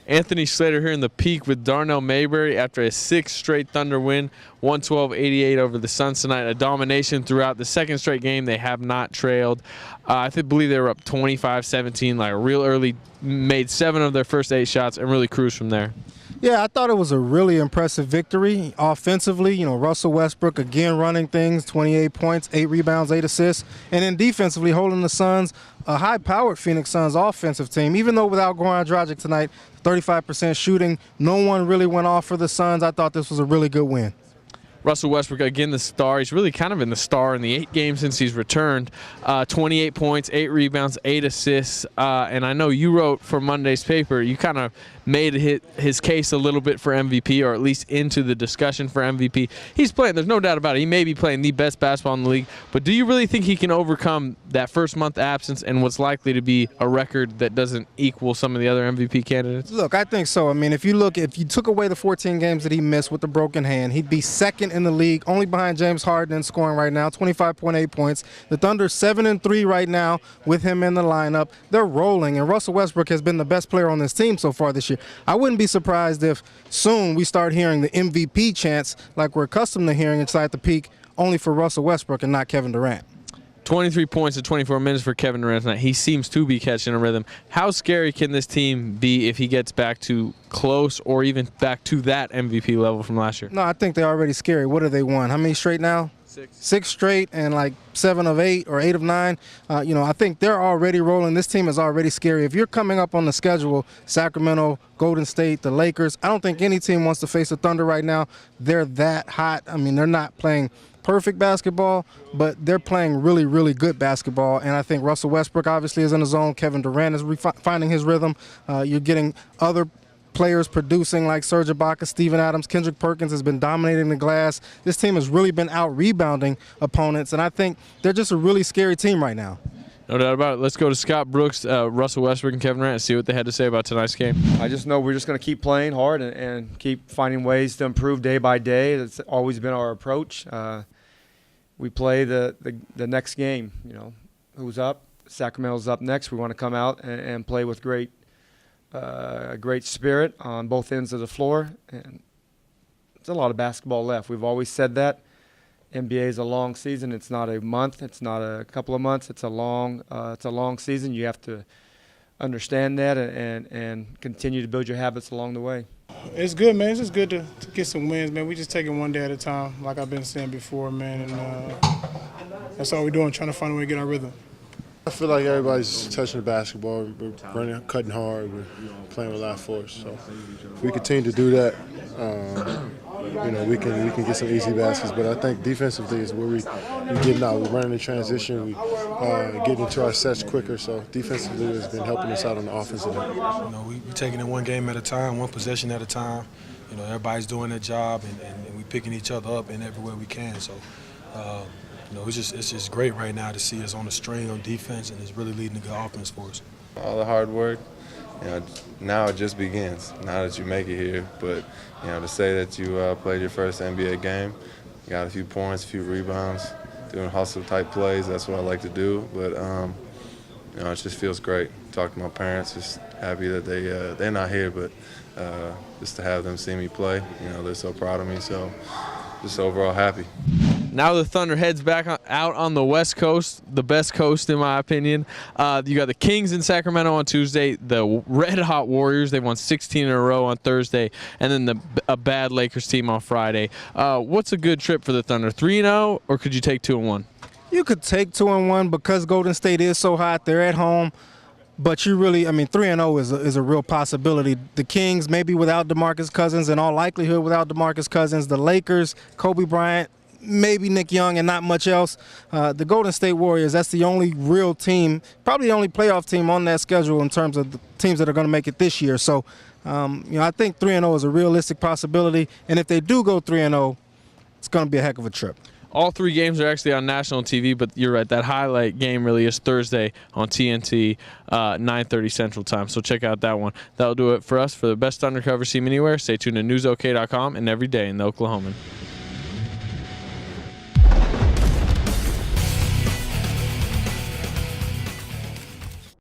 Anthony Slater here in the peak with Darnell Mayberry after a 6th straight Thunder win, 112-88 over the Suns tonight. A domination throughout the 2nd straight game. They have not trailed. I believe they were up 25-17, like real early, made 7 of their first 8 shots and really cruised from there. Yeah, I thought it was a really impressive victory. Offensively, Russell Westbrook again running things, 28 points, 8 rebounds, 8 assists. And then defensively holding the Suns, a high-powered Phoenix Suns offensive team. Even though without Goran Dragic tonight, 35% shooting, no one really went off for the Suns. I thought this was a really good win. Russell Westbrook, again, the star. He's really kind of been the star in the 8 games since he's returned. 28 points, 8 rebounds, 8 assists. And I know you wrote for Monday's paper, you kind of made his case a little bit for MVP, or at least into the discussion for MVP. He's playing, there's no doubt about it. He may be playing the best basketball in the league. But do you really think he can overcome that first month absence and what's likely to be a record that doesn't equal some of the other MVP candidates? Look, I think so. I mean, if you took away the 14 games that he missed with the broken hand, he'd be 2nd in the league, only behind James Harden in scoring right now, 25.8 points. The Thunder 7-3 right now with him in the lineup. They're rolling, and Russell Westbrook has been the best player on this team so far this year. I wouldn't be surprised if soon we start hearing the MVP chants like we're accustomed to hearing inside the peak, only for Russell Westbrook and not Kevin Durant. 23 points in 24 minutes for Kevin Durant tonight. He seems to be catching a rhythm. How scary can this team be if he gets back to close or even back to that MVP level from last year? No, I think they're already scary. What have they won? How many straight now? 6 straight, and like 7 of 8 or 8 of 9. I think they're already rolling. This team is already scary. If you're coming up on the schedule, Sacramento, Golden State, the Lakers, I don't think any team wants to face the Thunder right now. They're that hot. I mean, they're not playing perfect basketball, but they're playing really, really good basketball. And I think Russell Westbrook obviously is in the zone. Kevin Durant is finding his rhythm. You're getting other players producing like Serge Ibaka, Steven Adams, Kendrick Perkins has been dominating the glass. This team has really been out-rebounding opponents, and I think they're just a really scary team right now. No doubt about it. Let's go to Scott Brooks, Russell Westbrook, and Kevin Durant and see what they had to say about tonight's game. I just know we're just going to keep playing hard and keep finding ways to improve day by day. That's always been our approach. We play the next game. Who's up? Sacramento's up next. We want to come out and play with great spirit on both ends of the floor. And there's a lot of basketball left. We've always said that. NBA is a long season. It's not a month. It's not a couple of months. It's a long season. You have to understand that and continue to build your habits along the way. It's good, man. It's just good to get some wins, man. We just take it one day at a time, like I've been saying before, man. And that's all we're doing, trying to find a way to get our rhythm. I feel like everybody's touching the basketball. We're running, cutting hard. We're playing with a lot of force. So if we continue to do that, we can get some easy baskets. But I think defensively is where we're getting out. We're running in transition. We get into our sets quicker. So defensively has been helping us out on the offensive end. We're taking it one game at a time, one possession at a time. Everybody's doing their job, and we're picking each other up in everywhere we can. So. It's just great right now to see us on the string on defense, and it's really leading to good offense for us. All the hard work, now it just begins. Now that you make it here, but to say that you played your first NBA game, got a few points, a few rebounds, doing hustle type plays. That's what I like to do. But it just feels great. Talk to my parents, just happy that they're not here, but just to have them see me play, they're so proud of me. So just overall happy. Now the Thunder heads back out on the West Coast, the best coast in my opinion. You got the Kings in Sacramento on Tuesday, the red-hot Warriors. They won 16 in a row on Thursday, and then a bad Lakers team on Friday. What's a good trip for the Thunder, 3-0, or could you take 2-1? You could take 2-1 because Golden State is so hot. They're at home. But 3-0 is a real possibility. The Kings, maybe without DeMarcus Cousins, in all likelihood without DeMarcus Cousins. The Lakers, Kobe Bryant, maybe Nick Young, and not much else. The Golden State Warriors, that's the only real team, probably the only playoff team on that schedule in terms of the teams that are going to make it this year. So, I think 3-0 is a realistic possibility. And if they do go 3-0, it's going to be a heck of a trip. All 3 games are actually on national TV, but you're right, that highlight game really is Thursday on TNT, 9:30 Central Time. So check out that one. That'll do it for us. For the best Thunder coverage team anywhere, stay tuned to newsok.com and every day in the Oklahoman.